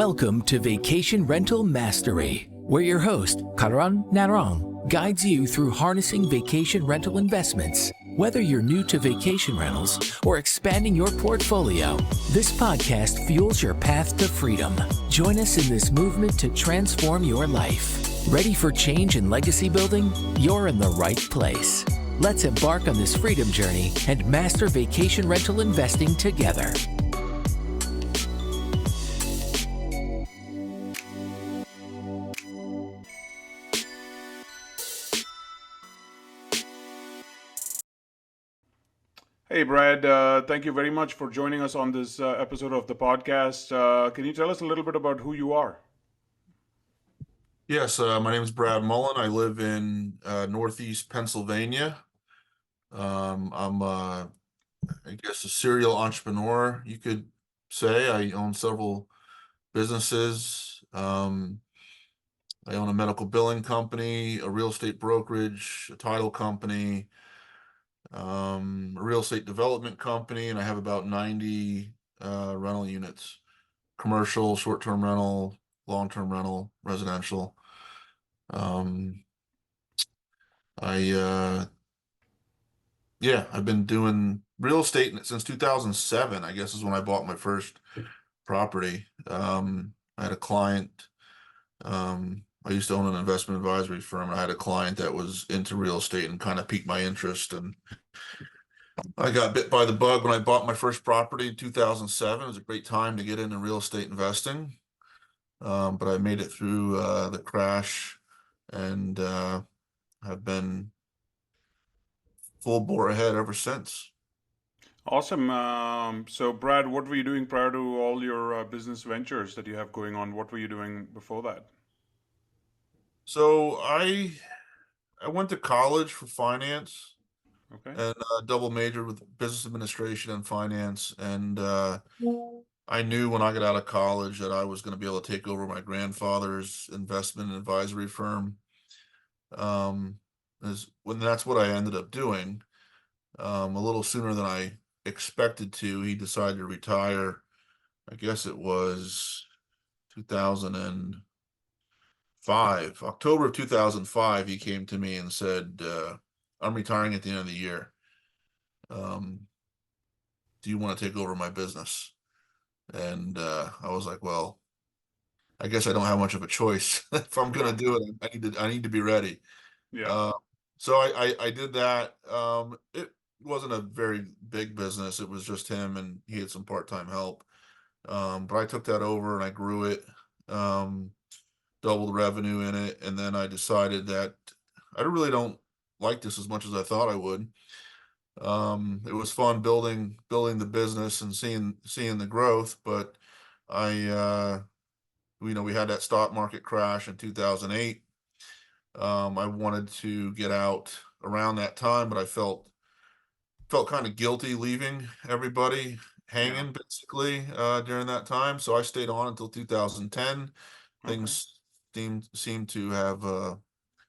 Welcome to Vacation Rental Mastery, where your host, Karan Narang, guides you through harnessing vacation rental investments. Whether you're new to vacation rentals or expanding your portfolio, this podcast fuels your path to freedom. Join us in this movement to transform your life. Ready for change and legacy building? You're in the right place. Let's embark on this freedom journey and master vacation rental investing together. Hey, Brad, thank you very much for joining us on this episode of the podcast. Can you tell us a little bit about who you are? Yes, my name is Brad Mullen. I live in Northeast Pennsylvania. I'm, I guess, a serial entrepreneur, you could say. I own several businesses. I own a medical billing company, a real estate brokerage, a title company, a real estate development company, and I have about 90 rental units: commercial, short-term rental, long-term rental, residential. I've been doing real estate since 2007, I guess, is when I bought my first property. I had a client. I used to own an investment advisory firm, and I had a client that was into real estate and kind of piqued my interest. And I got bit by the bug when I bought my first property in 2007. It was a great time to get into real estate investing. But I made it through the crash and have been full bore ahead ever since. Awesome. So, Brad, what were you doing prior to all your business ventures that you have going on? What were you doing before that? So I went to college for finance Okay. and double majored with business administration and finance. And I knew when I got out of college that I was going to be able to take over my grandfather's investment and advisory firm. That's what I ended up doing. A little sooner than I expected to. He decided to retire. I guess it was 2005, October of 2005. He came to me and said, I'm retiring at the end of the year. Do you want to take over my business? And I was like, well, I guess I don't have much of a choice. If I'm going to do it, I need to be ready. Yeah. So I did that. It wasn't a very big business. It was just him, and he had some part-time help. But I took that over and I grew it, doubled revenue in it, and then I decided that I really don't like this as much as I thought I would. It was fun building the business and seeing the growth, but we had that stock market crash in 2008. I wanted to get out around that time, but I felt kind of guilty leaving everybody hanging basically during that time. So I stayed on until 2010. Things seemed to have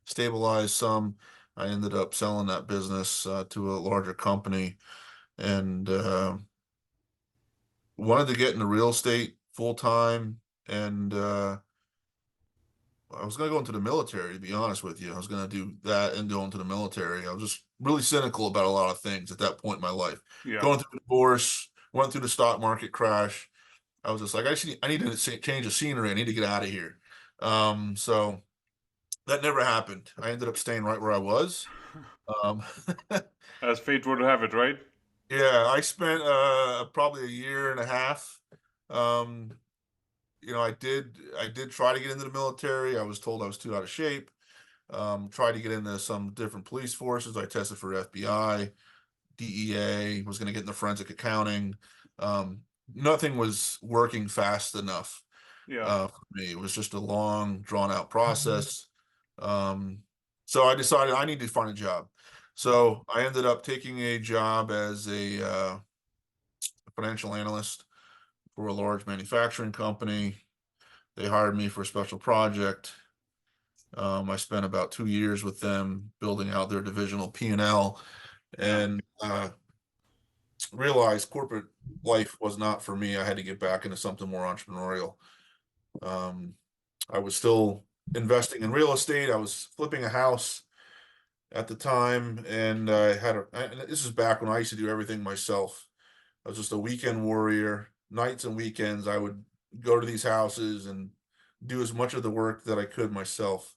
stabilized some. I ended up selling that business to a larger company, and wanted to get into real estate full time. And I was going to go into the military, to be honest with you. I was going to do that and go into the military. I was just really cynical about a lot of things at that point in my life. Yeah. Going through a divorce, went through the stock market crash. I was just like, I need to change the scenery. I need to get out of here. So that never happened. I ended up staying right where I was. As fate would have it, right? Yeah, I spent probably a year and a half. I did try to get into the military. I was told I was too out of shape. Tried to get into some different police forces. I tested for FBI, DEA, was going to get into forensic accounting. Nothing was working fast enough for me. It was just a long, drawn-out process. So I decided I need to find a job. So I ended up taking a job as a financial analyst for a large manufacturing company. They hired me for a special project. I spent about 2 years with them building out their divisional P&L, and realized corporate life was not for me. I had to get back into something more entrepreneurial. I was still investing in real estate. I was flipping a house at the time, and and this is back when I used to do everything myself. I was just a weekend warrior. Nights and weekends, I would go to these houses and do as much of the work that I could myself.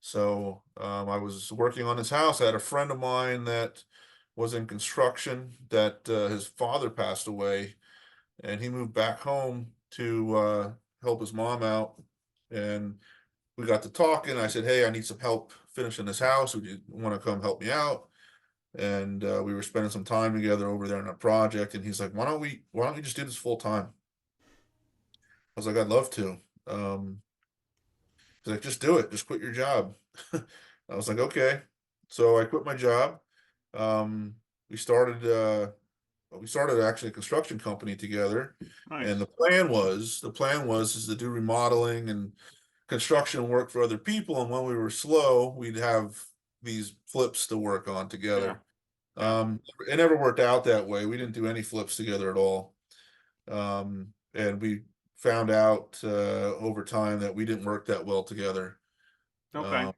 So I was working on this house. I had a friend of mine that was in construction that his father passed away, and he moved back home to help his mom out. And we got to talking. I said, "Hey, I need some help finishing this house. Would you want to come help me out?" And we were spending some time together over there in a project. And he's like, why don't we just do this full time?" I was like, "I'd love to." He's like, "Just do it. Just quit your job." I was like, "Okay." So I quit my job. Um, we started actually a construction company together. And Nice. the plan was is to do remodeling and construction work for other people. And when we were slow, we'd have these flips to work on Yeah. together. Yeah. It never worked out that way. We didn't do any flips together at all. And we found out over time that we didn't work that well together. Okay. Um,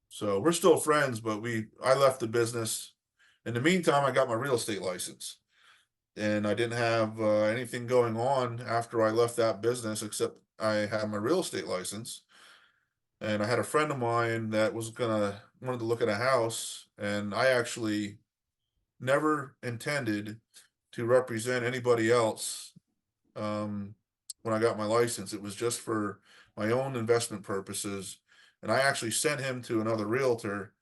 so we're still friends, but I left the business. In the meantime, I got my real estate license, and I didn't have anything going on after I left that business except I had my real estate license. And I had a friend of mine that wanted to look at a house, and I actually never intended to represent anybody else um, when I got my license. It was just for my own investment purposes. And I actually sent him to another realtor.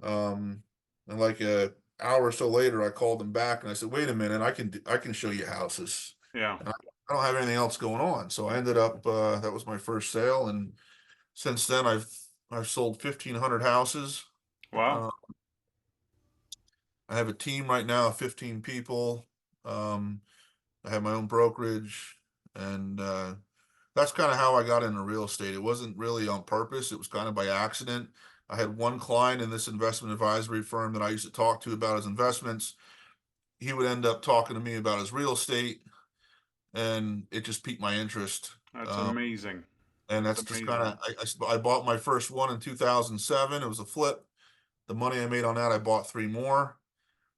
Um, and like a hour or so later, I called him back and I said, "Wait a minute, I can show you houses. Yeah. And I don't have anything else going on." So I ended up that was my first sale, and since then I've sold 1,500 houses. Wow. Uh, I have a team right now of 15 people. Um, I have my own brokerage, and that's kind of how I got into real estate. It wasn't really on purpose. It was kind of by accident. I had one client in this investment advisory firm that I used to talk to about his investments. He would end up talking to me about his real estate, and it just piqued my interest. That's Um, amazing. and That's that's just kind amazing. of I bought my first one in 2007. It was a flip. The money I made on that, I bought three more,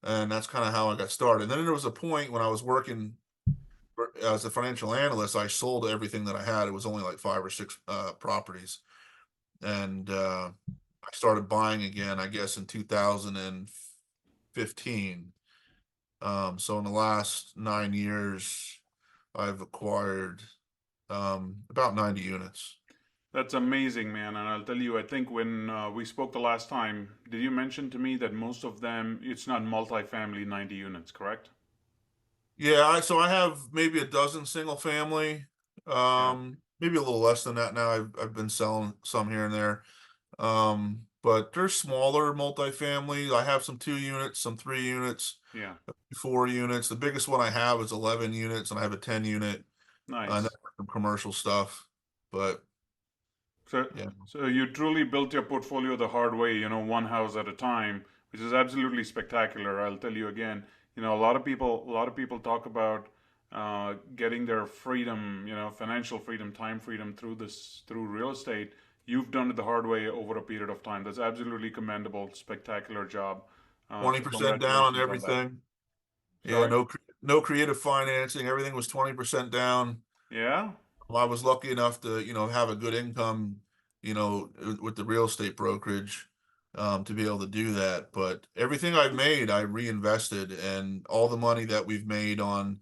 and that's kind of how I got started. And then there was a point when I was working as a financial analyst. I sold everything that I had. It was only like five or six properties, and I started buying again, I guess, in 2015. So in the last 9 years, I've acquired about 90 units. That's amazing, man. And I'll tell you, I think when we spoke the last time, did you mention to me that most of them, it's not multifamily 90 units, correct? Yeah, so I have maybe a dozen single family, Yeah. maybe a little less than that now. I've been selling some here and there. But they're smaller multifamily. I have some 2 units, some 3 units, Yeah. 4 units. The biggest one I have is 11 units, and I have a 10 unit, and Nice. that's some commercial stuff. But So, yeah, so you truly built your portfolio the hard way, one house at a time, which is absolutely spectacular. I'll tell you again, a lot of people talk about getting their freedom, financial freedom, time freedom through real estate. You've done it the hard way over a period of time. That's absolutely commendable, spectacular job. So 20% down on congratulations on that. everything. Yeah, Sorry? no creative financing. Everything was 20% down. Yeah, I was lucky enough to, have a good income, with the real estate brokerage, to be able to do that. But everything I've made, I reinvested, and all the money that we've made on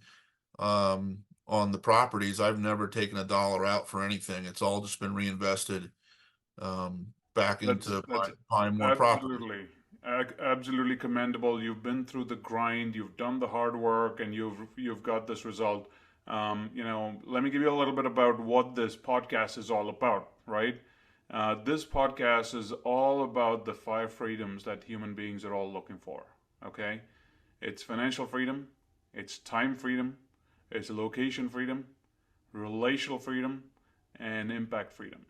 the properties, I've never taken a dollar out for anything. It's all just been reinvested, back that's into that's buying more property. absolutely commendable. You've been through the grind, you've done the hard work, and you've got this result. Let me give you a little bit about what this podcast is all about, right? This podcast is all about the five freedoms that human beings are all looking for. Okay, it's financial freedom, it's time freedom, it's location freedom, relational freedom, and impact freedom.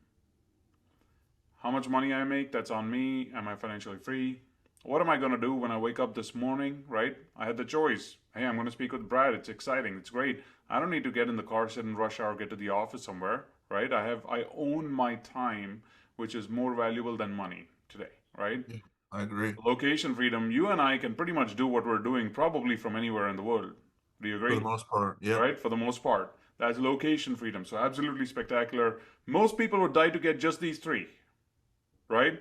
How much money I make, that's on me. Am I financially free? What am I going to do when I wake up this morning, right? I had the choice. Hey, I'm going to speak with Brad. It's exciting. It's great. I don't need to get in the car, sit in rush hour, get to the office somewhere, right? I own my time, which is more valuable than money today, right? Yeah, I agree Location freedom, you and I can pretty much do what we're doing probably from anywhere in the world. Do you for the agree? most part. Yep. Right? For the most part. That's location freedom. So absolutely spectacular. Most people would die to get just these three, right?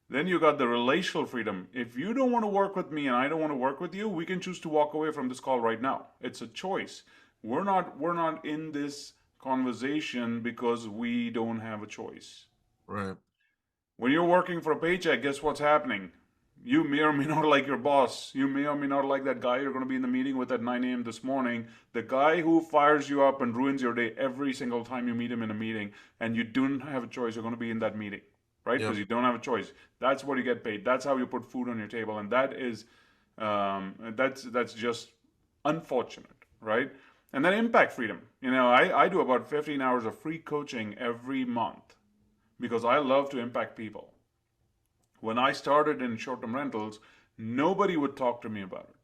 Then you got the relational freedom. If you don't want to work with me and I don't want to work with you, we can choose to walk away from this call right now. It's a choice. We're not in this conversation because we don't have a choice. Right. When you're working for a paycheck, guess what's happening? You may or may not like your boss. You may or may not like that guy you're going to be in the meeting with at 9 a.m. this morning. The guy who fires you up and ruins your day every single time you meet him in a meeting, and you don't have a choice, you're going to be in that meeting, right? Because Yep. you don't have a choice. That's what you get paid. That's how you put food on your table, and that's just unfortunate, right? And then impact freedom. I do about 15 hours of free coaching every month because I love to impact people. When I started in short term rentals, nobody would talk to me about it.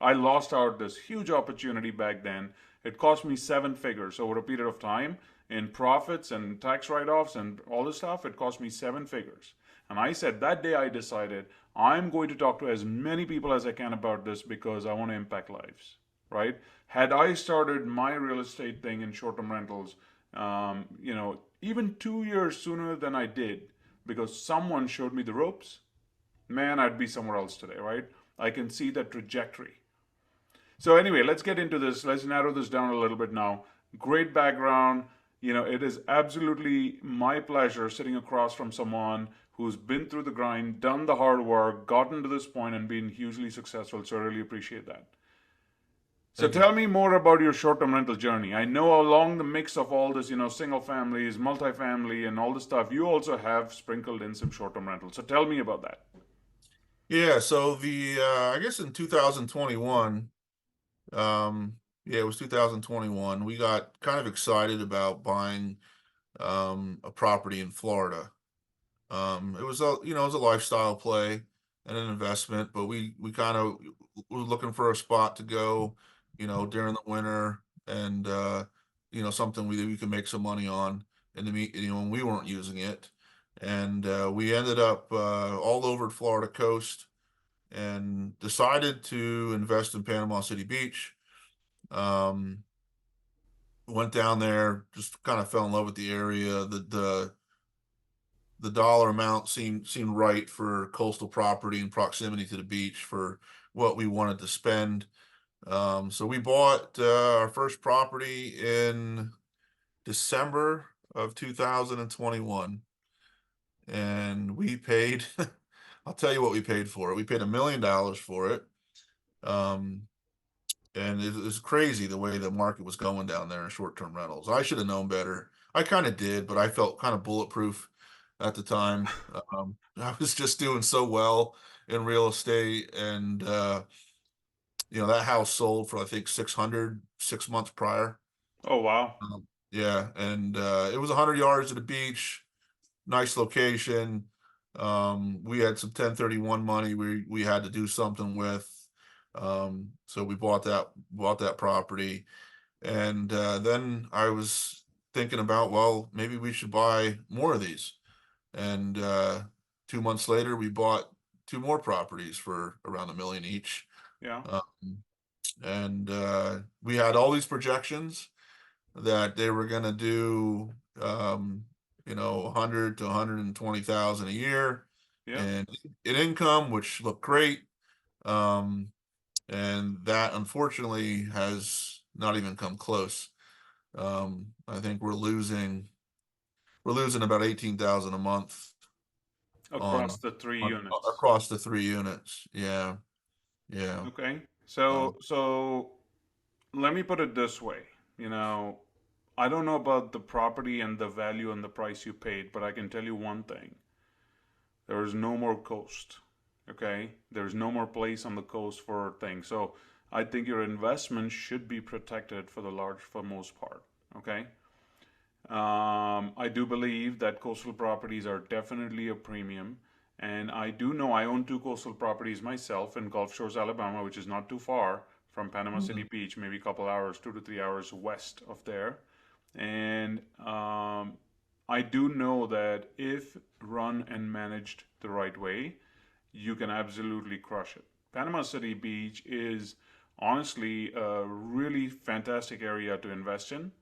I lost out this huge opportunity back then. It cost me seven figures over a period of time in profits and tax write offs and all this stuff. It cost me seven figures. And I said that day I decided I'm going to talk to as many people as I can about this because I want to impact lives, right? Had I started my real estate thing in short term rentals, even 2 years sooner than I did, because someone showed me the ropes, man, I'd be somewhere else today, right? I can see that trajectory. So, anyway, let's get into this. Let's narrow this down a little bit now. Great background. It is absolutely my pleasure sitting across from someone who's been through the grind, done the hard work, gotten to this point, and been hugely successful. So, I really appreciate that. So Thank you. tell me more about your short-term rental journey. I know along the mix of all this, single families, multifamily, and all this stuff, you also have sprinkled in some short-term rentals. So tell me about that. Yeah. So I guess in 2021, yeah, it was 2021. We got kind of excited about buying a property in Florida. It was a lifestyle play and an investment, but we kind of were looking for a spot to go, during the winter and something we could make some money on in the meet, when we weren't using it. And we ended up all over the Florida coast and decided to invest in Panama City Beach. Um, Went down there, just kind of fell in love with the area. The dollar amount seemed right for coastal property and proximity to the beach for what we wanted to spend. So we bought our first property in December of 2021, and we paid. I'll tell you what we paid for it. We paid $1 million for it. Um, and it was crazy the way the market was going down there in short-term rentals. I should have known better. I kind of did, but I felt kind of bulletproof at the time. I was just doing so well in real estate, and that house sold for I think 600 6 months prior. Oh, wow. Yeah, and it was 100 yards to the beach, nice location. We had some 1031 money we had to do something with. So we bought that property, and then I was thinking about, well, maybe we should buy more of these. And 2 months later, we bought two more properties for around $1 million each. Yeah. Um, and we had all these projections that they were going to do, 100 to 120,000 a year, Yeah. and in income, which looked great. Um, and that unfortunately has not even come close. I think we're losing about 18,000 a month on Across the three on units. across the three units. Yeah, yeah. Okay. Um, So let me put it this way. You know, I don't know about the property and the value and the price you paid, but I can tell you one thing. There is no more coast. Okay? There's no more place on the coast for things. So I think your investment should be protected for most part. Okay? I do believe that coastal properties are definitely a premium. And I do know I own two coastal properties myself in Gulf Shores, Alabama, which is not too far from Panama City mhm. Beach, maybe a couple hours, 2 to 3 hours west of there. And I do know that if run and managed the right way, you can absolutely crush it. Panama City Beach is honestly a really fantastic area to invest in.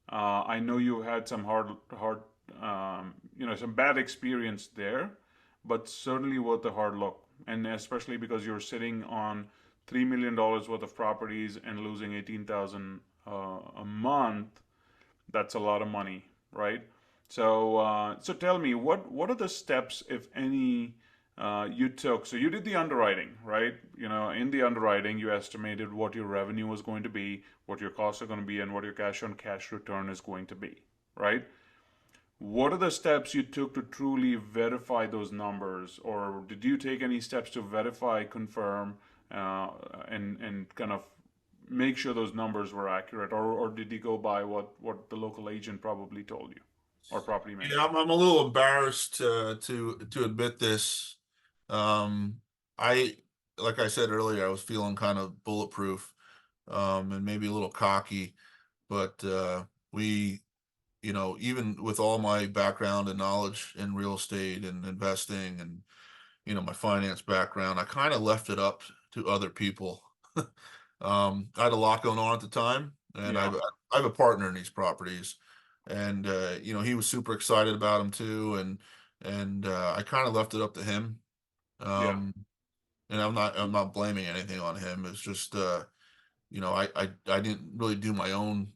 I know you had some some bad experience there, but certainly worth a hard look. And especially because you're sitting on $3 million worth of properties and losing 18,000 a month, that's a lot of money, right? So tell me, what are the steps, if any, you took? So you did the underwriting, right? In the underwriting, you estimated what your revenue was going to be, what your costs are going to be, and what your cash on cash return is going to be, right? What are the steps you took to truly verify those numbers, or did you take any steps to verify, confirm, uh, and kind of make sure those numbers were accurate, or did you go by what the local agent probably told you, or property Yeah, manager? I'm a little embarrassed to admit this. Um, I like I said earlier, I was feeling kind of bulletproof, and maybe a little cocky, but we, even with all my background and knowledge in real estate and investing and my finance background, I kind of left it up to other people. I had a lot going on at the time, and Yeah, I have a partner in these properties, and he was super excited about them too, and I kind of left it up to him. yeah, Um, and I'm not blaming anything on him. It's just I didn't really do my own.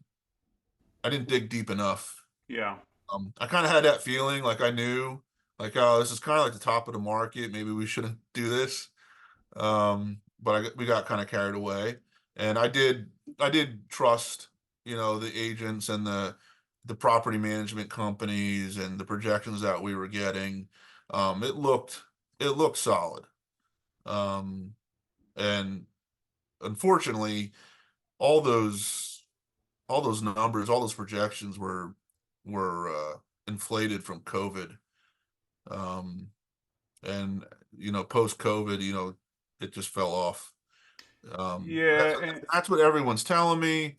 I didn't dig deep enough. yeah, I kind of had that feeling, like I knew, like, oh, this is kind of like the top of the market. Maybe we shouldn't do this. But we got kind of carried away, and I did trust, the agents and the property management companies and the projections that we were getting. It looked solid. Um, and unfortunately, all those all those numbers, all those projections were inflated from COVID. Um, and post COVID, it just fell off. That's, yeah, and that's what everyone's telling me.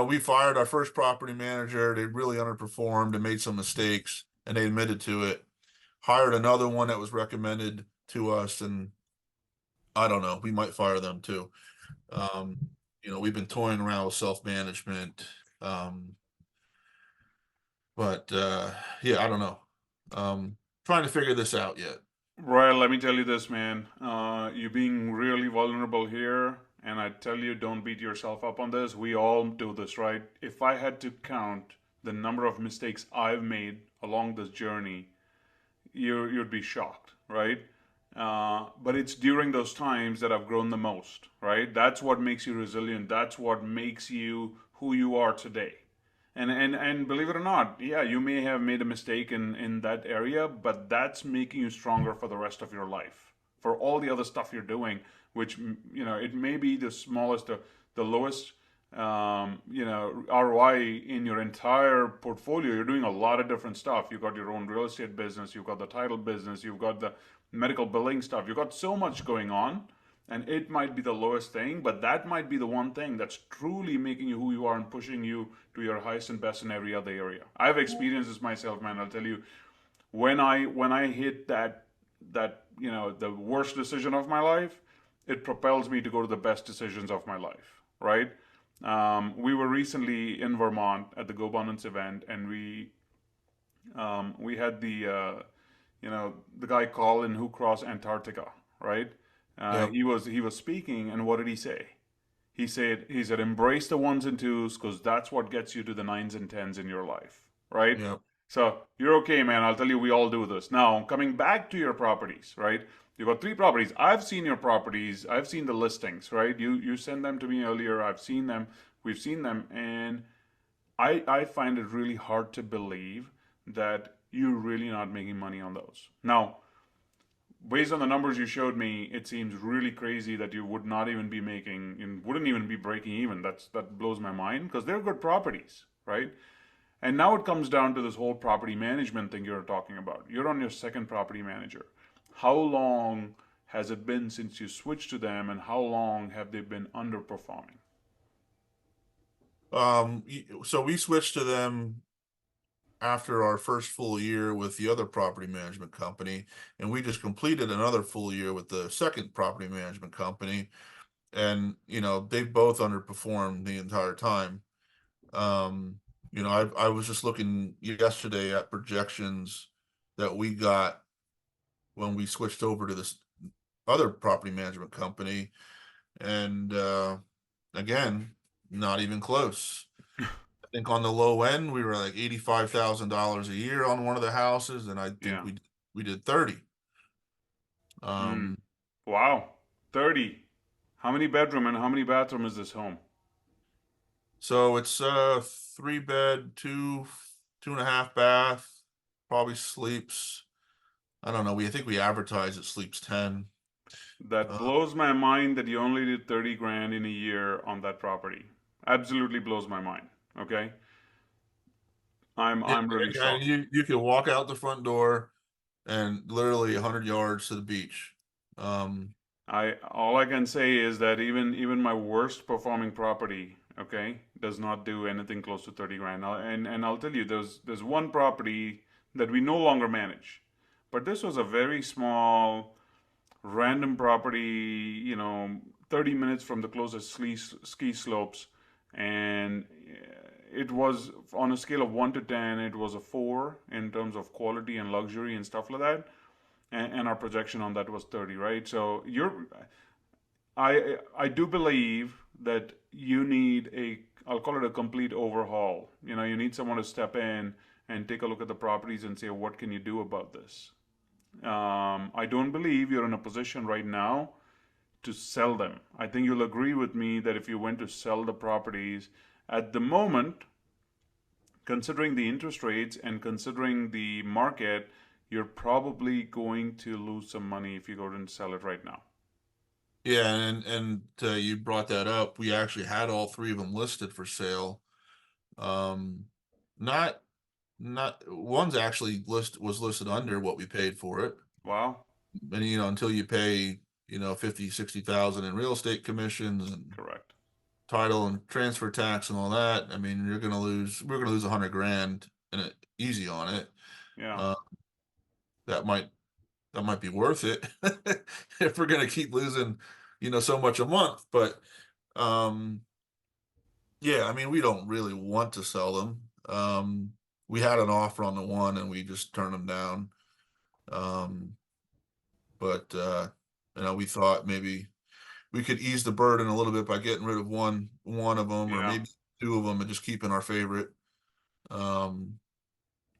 We fired our first property manager. They really underperformed and made some mistakes, and they admitted to it. Hired another one that was recommended to us, and I don't know, we might fire them too. Um, we've been toying around with self-management. Um, but yeah, I don't know. Trying to figure this out yet. right. Let me tell you this, man. You're being really vulnerable here, and I tell you, don't beat yourself up on this. We all do this, right? If I had to count the number of mistakes I've made along this journey, you'd be shocked, right? But it's during those times that I've grown the most, right? That's what makes you resilient. That's what makes you who you are today. And believe it or not, yeah, you may have made a mistake in that area, but that's making you stronger for the rest of your life. For all the other stuff you're doing, which it may be the smallest, the lowest ROI in your entire portfolio. You're doing a lot of different stuff. You've got your own real estate business, you've got the title business, you've got the medical billing stuff. You've got so much going on, and it might be the lowest thing, but that might be the one thing that's truly making you who you are and pushing you to your highest and best in every other area. I've experienced this myself, man. I'll tell you, when I hit that the worst decision of my life, it propels me to go to the best decisions of my life, right? We were recently in Vermont at the Go Abundance event, and we had the guy Colin who crossed Antarctica, right? Yeah. He was speaking, and what did he say? He said embrace the ones and twos because that's what gets you to the nines and tens in your life, right? Yeah. So you're okay, man. I'll tell you, we all do this. Now, coming back to your properties, right? You've got three properties. I've seen your properties. I've seen the listings, right? You sent them to me earlier. I've seen them. We've seen them, and I find it really hard to believe that you're really not making money on those. Now, based on the numbers you showed me, it seems really crazy that you would not even be making and wouldn't even be breaking even. That blows my mind because they're good properties, right? And now it comes down to this whole property management thing you're talking about. You're on your second property manager. How long has it been since you switched to them, and how long have they been underperforming? So we switched to them after our first full year with the other property management company, and we just completed another full year with the second property management company, and they've both underperformed the entire time. Um, I was just looking yesterday at projections that we got when we switched over to this other property management company, and again, not even close. I think on the low end we were like $85,000 a year on one of the houses, and I think Yeah. we did 30. Mm. Um, Wow. 30. How many bedroom and how many bathroom is this home? so it's 3 bed, two and a half bath, probably sleeps. I don't know. I think we advertise it sleeps 10. That Uh, blows my mind that you only did 30 grand in a year on that property. Absolutely blows my mind. Okay? I'm really and shocked. you can walk out the front door and literally 100 yards to the beach. Um, I all I can say is that even my worst performing property, okay, does not do anything close to 30 grand. And I'll tell you, there's one property that we no longer manage, but this was a very small, random property, 30 minutes from the closest ski slopes, and it was on a scale of 1 to 10, it was a 4 in terms of quality and luxury and stuff like that, and our projection on that was 30, right? So I do believe that you need I'll call it a complete overhaul. You need someone to step in and take a look at the properties and say, what can you do about this? I don't believe you're in a position right now to sell them. I think you'll agree with me that if you went to sell the properties at the moment, considering the interest rates and considering the market, you're probably going to lose some money if you go and sell it right now. yeah, and you brought that up. We actually had all three of them listed for sale. Um, not not one's actually was listed under what we paid for it. Wow, And until you pay 50, 60,000 in real estate commissions and correct. title and transfer tax and all that, I mean, we're gonna lose 100 grand in it easy on it. Yeah. uh, that might be worth it if we're gonna keep losing so much a month. But um yeah, I mean, we don't really want to sell them. We had an offer on the one and we just turned them down. um but we thought maybe we could ease the burden a little bit by getting rid of one of them, or Yeah. maybe two of them, and just keeping our favorite. Um,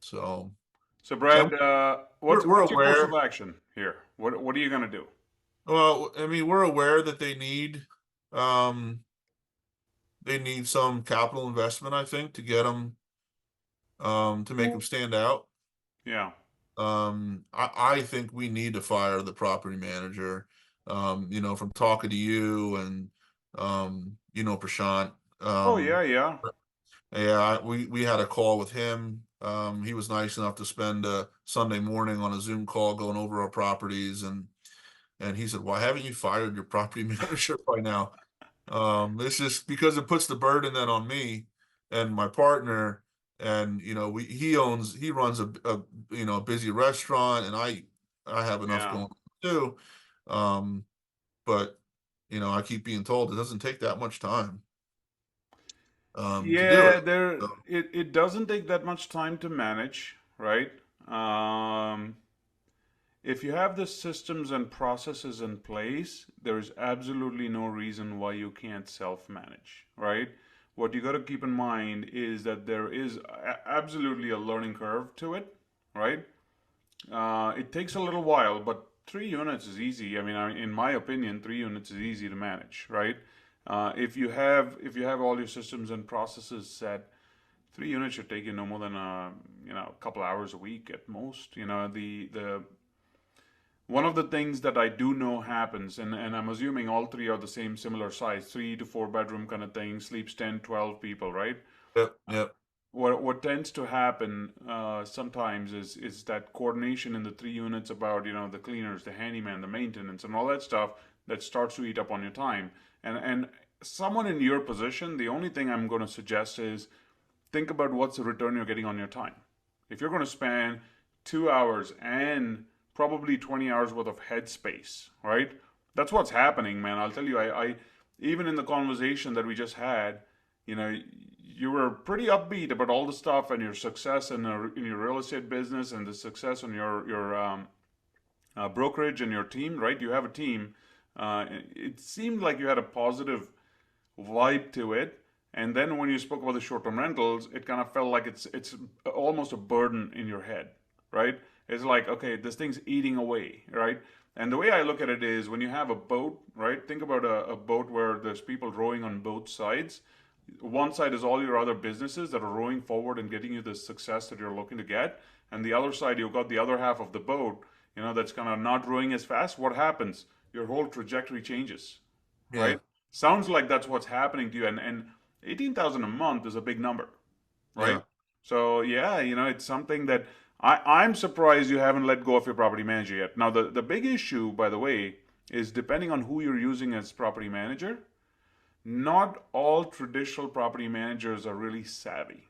so So and Brad, we're what's your course of aware. action here? What are you gonna do? Well, I mean, we're aware that um, they need some capital investment, I think, to get them to make them stand out. Yeah. I think we need to fire the property manager. From talking to you and Prashant. Oh yeah, yeah, Yeah, we had a call with him. He was nice enough to spend a Sunday morning on a Zoom call going over our properties, and he said, "Why haven't you fired your property manager by now?" It's just because it puts the burden then on me and my partner, and he runs a busy restaurant, and I have enough yeah. going on too. Um, but I keep being told it doesn't take that much time to do Yeah, it. there So, it doesn't take that much time to manage, right? If you have the systems and processes in place, there is absolutely no reason why you can't self-manage, right? What you got to keep in mind is that there is absolutely a learning curve to it, right? It takes a little while, but 3 units is easy. In my opinion, 3 units is easy to manage, right? If you have all your systems and processes set, 3 units should take you no more than a couple hours a week at most. The one of the things that I do know happens, and I'm assuming all three are the same similar size, 3 to 4 bedroom kind of thing, sleeps 10, 12 people, right? yep, yep. What tends to happen sometimes is that coordination in the 3 units about the cleaners, the handyman, the maintenance, and all that stuff that starts to eat up on your time. And someone in your position, the only thing I'm going to suggest is think about what's the return you're getting on your time. If you're going to spend 2 hours and probably 20 hours worth of headspace, right? That's what's happening, man. I'll tell you, I even in the conversation that we just had, you know, you were pretty upbeat about all the stuff and your success in your real estate business and the success on your brokerage and your team, right? You have a team. It seemed like you had a positive vibe to it. And then when you spoke about the short-term rentals, it kind of felt like it's almost a burden in your head, right? It's like, okay, this thing's eating away, right? And the way I look at it is when you have a boat, right? Think about a boat where there's people rowing on both sides. One side is all your other businesses that are rowing forward and getting you the success that you're looking to get. And the other side, you've got the other half of the boat, that's kind of not rowing as fast. What happens? Your whole trajectory changes, Yeah. right? Sounds like that's what's happening to you. And 18,000 a month is a big number, right? Yeah. So yeah, it's something that I'm surprised you haven't let go of your property manager yet. Now the big issue, by the way, is depending on who you're using as property manager, not all traditional property managers are really savvy.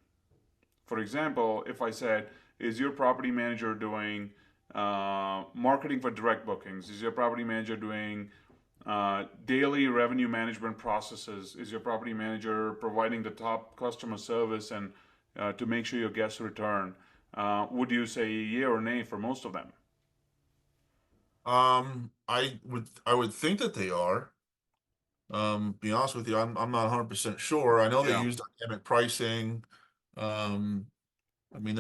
For example, if I said, is your property manager doing marketing for direct bookings? Is your property manager doing daily revenue management processes? Is your property manager providing the top customer service and to make sure your guests return? Would you say yay or nay for most of them? I would think that they are. Be honest with you, I'm not 100% sure. I know they Yeah, use dynamic pricing. Um, I mean,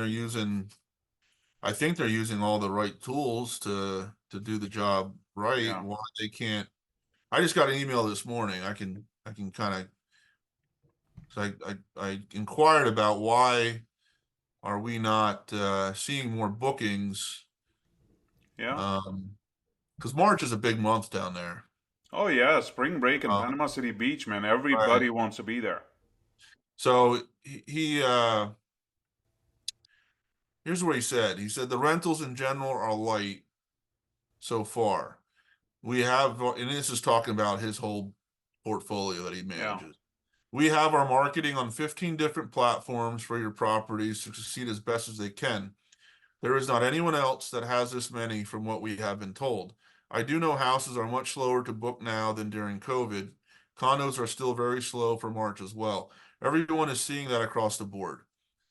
I think they're using all the right tools to do the job right. yeah, Why they can't? I just got an email this morning. I can kind of, I inquired about why are we not seeing more bookings? yeah. Because March is a big month down there. Oh yeah, spring break in Uh, Panama City Beach, man. right. Everybody wants to be there. So here's what he said. He said the rentals in general are light so far. We have, and this is talking about his whole portfolio that he Yeah, manages. We have our marketing on 15 different platforms for your properties to succeed as best as they can. There is not anyone else that has this many from what we have been told. I do know houses are much slower to book now than during COVID. Condos are still very slow for March as well. Everyone is seeing that across the board.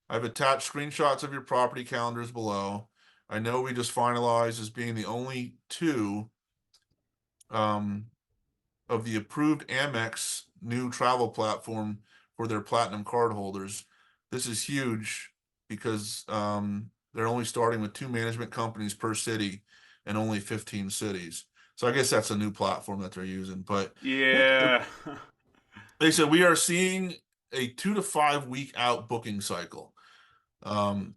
I've attached screenshots of your property calendars below. I know we just finalized as being the only two um, of the approved Amex new travel platform for their platinum card holders. This is huge because they're only starting with 2 management companies per city and only 15 cities. So I guess that's a new platform that they're using. But yeah, they said we are seeing a 2 to 5 week out booking cycle.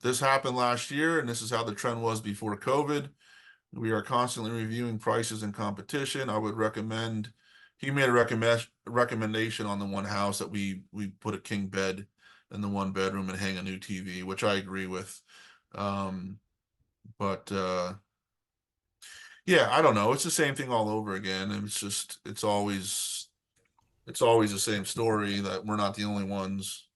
This happened last year, and this is how the trend was before COVID. We are constantly reviewing prices and competition. I would recommend. He made a recommendation on the one house that we put a king bed in the one bedroom and hang a new TV, which I agree with. Um, but yeah, I don't know. It's the same thing all over again. And it's always the same story that we're not the only ones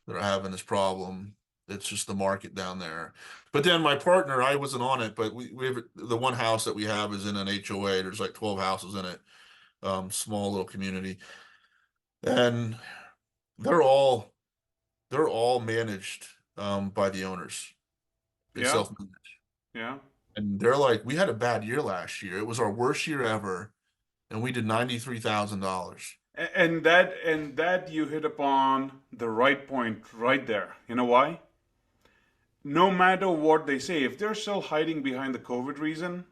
that are having this problem. It's just the market down there. But then my partner, I wasn't on it, but we have the one house that we have is in an HOA. There's like 12 houses in it, small little community, and they're all they're all managed by the owners. They yeah, self-manage, yeah. and they're like, we had a bad year last year. It was our worst year ever, and we did $93,000. And that you hit upon the right point right there. You know why? No matter what they say, if they're still hiding behind the COVID reason,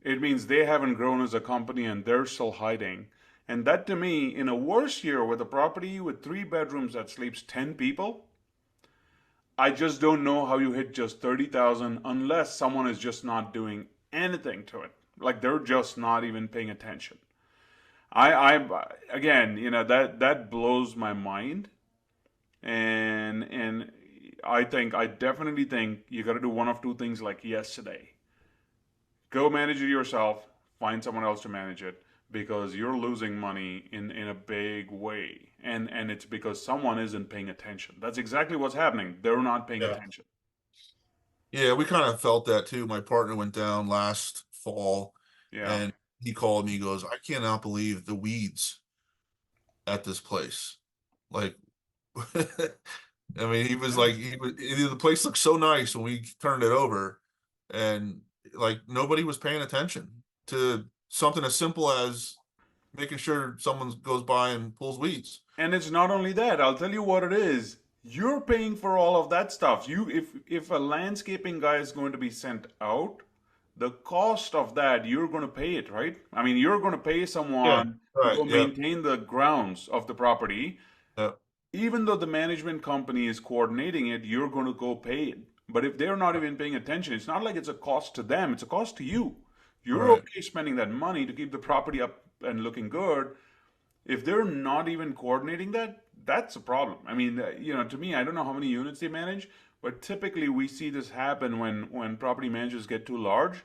it means they haven't grown as a company and they're still hiding. And that to me, in a worse year with a property with 3 bedrooms that sleeps 10 people, I just don't know how you hit just 30,000 unless someone is just not doing anything to it. Like they're just not even paying attention. I again, that blows my mind, and I definitely think you got to do one of two things like yesterday. Go manage it yourself, find someone else to manage it because you're losing money in a big way. And it's because someone isn't paying attention. That's exactly what's happening. They're not paying Yeah. attention. Yeah, we kind of felt that too. My partner went down last fall Yeah. and he called me, he goes, I cannot believe the weeds at this place. Like, I mean, he was Yeah. like, the place looked so nice when we turned it over, and like nobody was paying attention to something as simple as making sure someone goes by and pulls weeds. And it's not only that. I'll tell you what it is. You're paying for all of that stuff. If a landscaping guy is going to be sent out, the cost of that, you're going to pay it, right? I mean, you're going to pay Yeah, someone to right. go Yeah, maintain the grounds of the property. yeah, Even though the management company is coordinating it, you're going to go pay it. But if they're not even paying attention, it's not like it's a cost to them, it's a cost to you. You're right. okay spending that money to keep the property up and looking good. If they're not even coordinating that, that's a problem. I mean, to me, I don't know how many units they manage, but typically we see this happen when property managers get too large.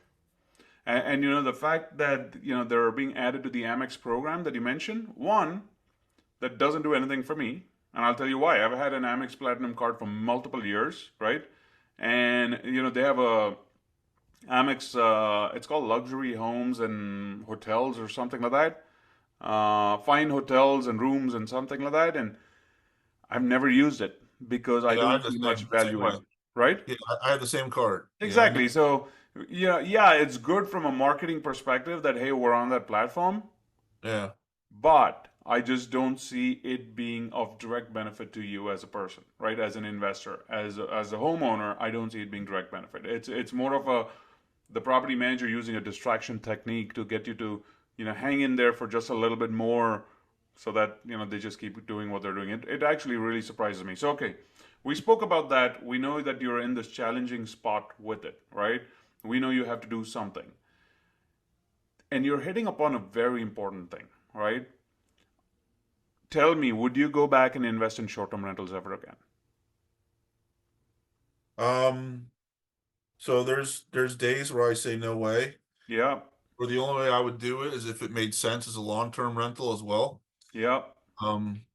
And the fact that they're being added to the Amex program that you mentioned, one, that doesn't do anything for me. And I'll tell you why. I've had an Amex Platinum card for multiple years, right? And they have a Amex. It's called Luxury Homes and Hotels or something like that. Fine hotels and rooms and something like that. And I've never used it because I Yeah, I don't had the see much same value in way. it, right? Yeah, I had the same card. Yeah, I Exactly. So yeah, it's good from a marketing perspective that hey, we're on that platform. yeah, But I just don't see it being of direct benefit to you as a person, right? As an investor, as a homeowner, I don't see it being direct benefit. It's more of the property manager using a distraction technique to get you to hang in there for just a little bit more, so that they just keep doing what they're doing. It actually really surprises me. So okay, we spoke about that. We know that you're in this challenging spot with it, right? We know you have to do something, and you're hitting upon a very important thing, right? Tell me, would you go back and invest in short-term rentals ever again? um, so there's days where I say no way, Yeah, or the only way I would do it is if it made sense as a long-term rental as well. yeah,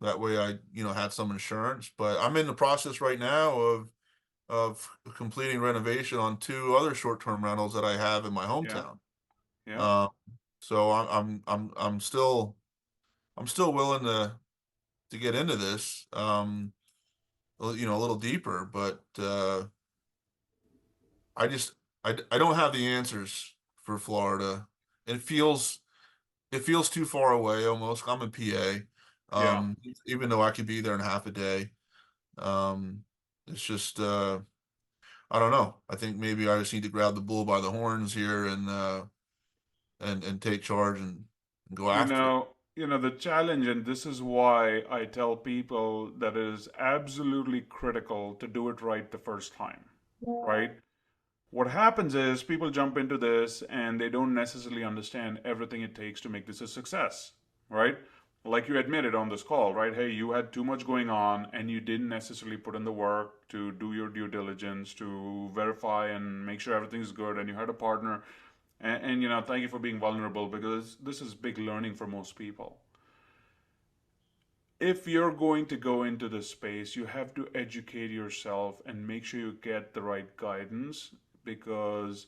That way I, had some insurance. But I'm in the process right now of completing renovation on two other short-term rentals that I have in my yeah, hometown. yeah. Um, so I'm still willing to get into this, a little deeper, but I just I don't have the answers for Florida. It feels it feels too far away almost. I'm in PA. Yeah. Even though I could be there in half a day. Um, it's just I don't know. I think maybe I just need to grab the bull by the horns here and take charge and go You after it. know, the challenge, and this is why I tell people that it is absolutely critical to do it right the first time, right? What happens is people jump into this and they don't necessarily understand everything it takes to make this a success, right? Like you admitted on this call, right? Hey, you had too much going on and you didn't necessarily put in the work to do your due diligence, to verify and make sure everything's good, and you had a partner. And thank you for being vulnerable, because this is big learning for most people. If you're going to go into this space, you have to educate yourself and make sure you get the right guidance, because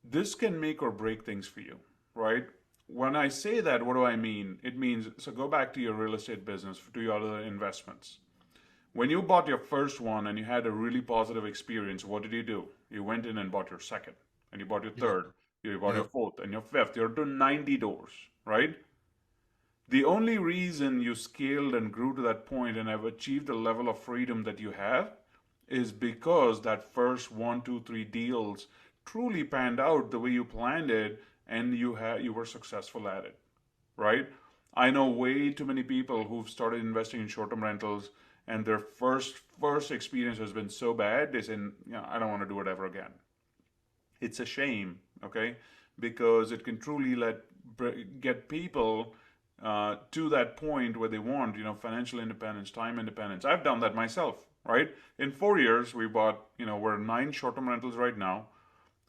this can make or break things for you, right? When I say that, what do I mean? It means, so go back to your real estate business, to your other investments. When you bought your first one and you had a really positive experience, what did you do? You went in and bought your second, and you bought your Yeah, third, you bought your yeah, fourth, and your fifth. You're to 90 doors, right? The only reason you scaled and grew to that point and have achieved the level of freedom that you have is because that first one, two, three deals truly panned out the way you planned it, and you were successful at it, right? I know way too many people who've started investing in short-term rentals, and their first experience has been so bad they say, I don't want to do it ever again. It's a shame, okay? Because it can truly get people to that point where they want, financial independence, time independence. I've done that myself, right? In 4 years, we bought, we're 9 short-term rentals right now.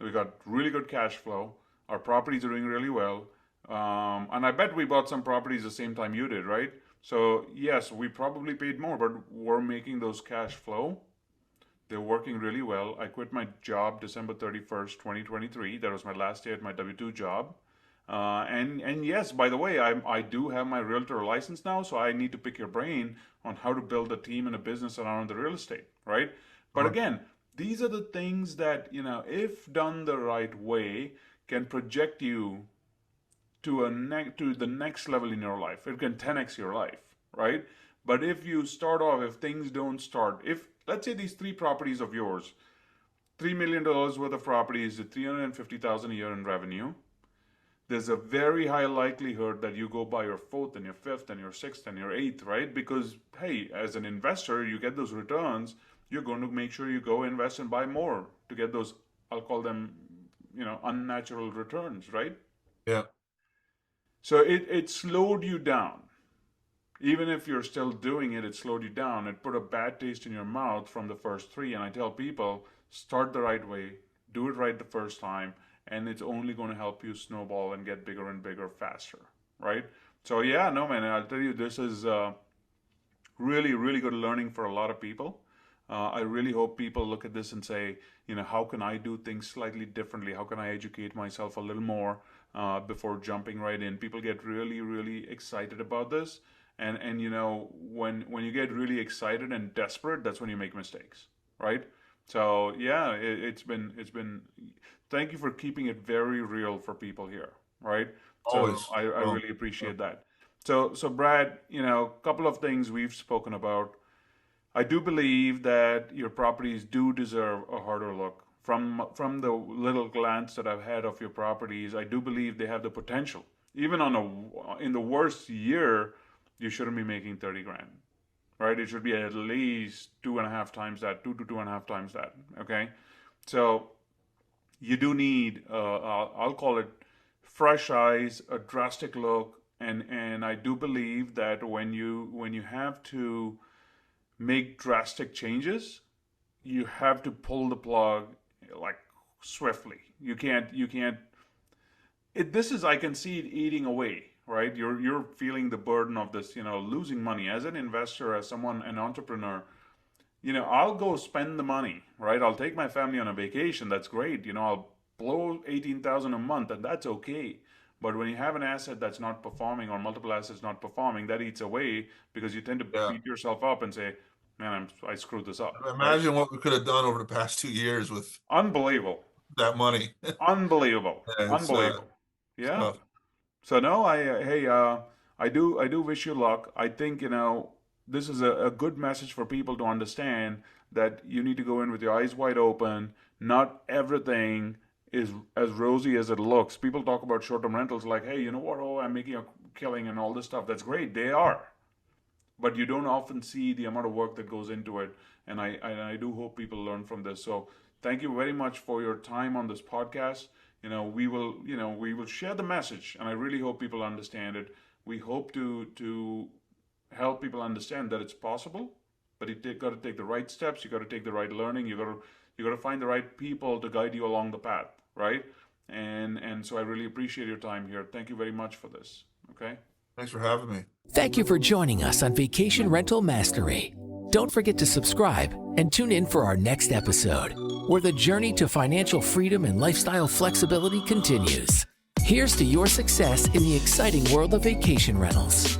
We got really good cash flow. Our properties are doing really well. And I bet we bought some properties the same time you did, right? So yes, we probably paid more, but we're making those cash flow They're working really well. I quit my job December 31st, 2023. That was my last day at my W-2 job. And yes, by the way, I do have my realtor license now, so I need to pick your brain on how to build a team and a business around the real estate, right? But again, these are the things that, if done the right way, can project you to the next level in your life. It can 10x your life, right? But if you start off, if things don't start, if let's say these 3 properties of yours, $3 million worth of properties at $350,000 a year in revenue, there's a very high likelihood that you go buy your 4th and your 5th and your 6th and your 8th, right? Because, hey, as an investor, you get those returns. You're going to make sure you go invest and buy more to get those, I'll call them, unnatural returns, right? Yeah. So it slowed you down. Even if you're still doing it, it slowed you down. It put a bad taste in your mouth from the first 3. And I tell people, start the right way, do it right the first time, and it's only going to help you snowball and get bigger and bigger faster, right? So yeah, no, man, I'll tell you, this is really, really good learning for a lot of people. I really hope people look at this and say, how can I do things slightly differently? How can I educate myself a little more before jumping right in? People get really, really excited about this. And when you get really excited and desperate, that's when you make mistakes, right? So yeah, it's been. Thank you for keeping it very real for people here, right? Always. So I really appreciate that. So Brad, a couple of things we've spoken about. I do believe that your properties do deserve a harder look. From the little glance that I've had of your properties, I do believe they have the potential. Even in the worst year, you shouldn't be making 30 grand, right? It should be at least 2.5 times that, 2 to 2.5 times that. Okay, so you do need, I'll call it fresh eyes, a drastic look, and I do believe that when you have to make drastic changes, you have to pull the plug like swiftly. You can't. This is, I can see it eating away. Right, you're feeling the burden of this, losing money as an investor, as someone, an entrepreneur. I'll go spend the money, right? I'll take my family on a vacation. That's great. I'll blow $18,000 a month, and that's okay. But when you have an asset that's not performing, or multiple assets not performing, that eats away, because you tend to beat yourself up and say, "Man, I screwed this up." Imagine what we could have done over the past 2 years with Unbelievable. that money. Unbelievable. Unbelievable. Yeah. Tough. So no, I do wish you luck. I think, this is a good message for people to understand that you need to go in with your eyes wide open. Not everything is as rosy as it looks. People talk about short-term rentals like, hey, you know what? Oh, I'm making a killing and all this stuff. That's great. They are. But you don't often see the amount of work that goes into it. And I do hope people learn from this. So thank you very much for your time on this podcast. We will share the message, and I really hope people understand it. We hope to help people understand that it's possible, but you got to take the right steps. You got to take the right learning. You got to find the right people to guide you along the path, right? And so I really appreciate your time here. Thank you very much for this. Okay. Thanks for having me. Thank you for joining us on Vacation Rental Mastery. Don't forget to subscribe and tune in for our next episode, where the journey to financial freedom and lifestyle flexibility continues. Here's to your success in the exciting world of vacation rentals.